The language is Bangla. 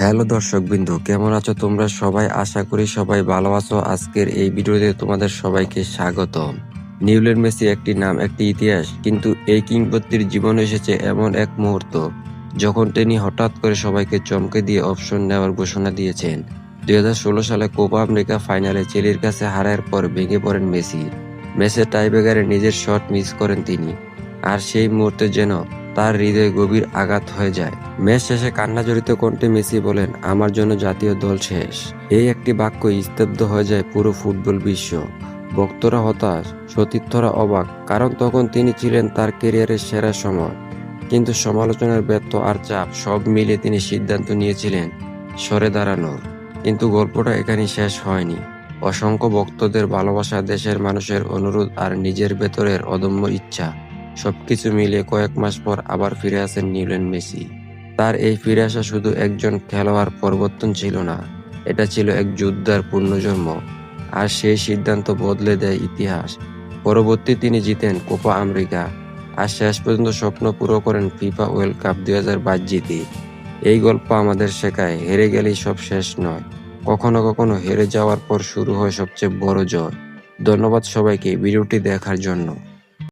হ্যালো দর্শকবৃন্দ, কেমন আছো তোমরা সবাই? আশা করি সবাই ভালো আছো। আজকের এই ভিডিওতে তোমাদের সবাইকে স্বাগতম। লিওনেল মেসি একটি নাম, একটি ইতিহাস, কিন্তু এই কিংবদন্তির জীবনে এসেছে এমন এক মুহূর্ত যখন তিনি হঠাৎ করে সবাইকে চমকে দিয়ে অবসর নেওয়ার ঘোষণা দিয়েছেন। 2016 সালে কোপা আমেরিকা ফাইনালে চিলির কাছে হারার পর ভেঙে পড়েন মেসি। ম্যাচে টাইব্রেকারে নিজের শট মিস করেন তিনি, আর সেই মুহূর্তে যেন তার হৃদয়ে গভীর আঘাত হয়ে যায়। ম্যাচ শেষে কান্নাজড়িত কণ্ঠে মেসি বলেন, আমার জন্য জাতীয় দল শেষ। এই একটি বাক্য স্তব্ধ হয়ে যায় পুরো ফুটবল বিশ্ব। ভক্তরা হতাশ, সতীর্থরা অবাক, কারণ তখন তিনি ছিলেন তার ক্যারিয়ারের সেরা সময়। কিন্তু সমালোচনার ব্যর্থ আর চাপ সব মিলে তিনি সিদ্ধান্ত নিয়েছিলেন সরে দাঁড়ানোর। কিন্তু গল্পটা এখানেই শেষ হয়নি। অসংখ্য ভক্তদের ভালোবাসা, দেশের মানুষের অনুরোধ আর নিজের ভেতরের অদম্য ইচ্ছা সবকিছু মিলে কয়েক মাস পর আবার ফিরে আসেন লিওনেল মেসি। তার এই ফিরে আসা শুধু একজন খেলোয়াড় পরিবর্তন ছিল না, এটা ছিল এক যোদ্ধার পুনর্জন্ম। আর সেই সিদ্ধান্ত বদলে দেয় ইতিহাস। পরবর্তী তিনি জিতেন কোপা আমেরিকা, আর শেষ পর্যন্ত স্বপ্ন পুরো করেন ফিফা ওয়ার্ল্ড কাপ 2022 জিতে। এই গল্প আমাদের শেখায়, হেরে গেলেই সব শেষ নয়, কখনো কখনো হেরে যাওয়ার পর শুরু হয় সবচেয়ে বড় জয়। ধন্যবাদ সবাইকে ভিডিওটি দেখার জন্য।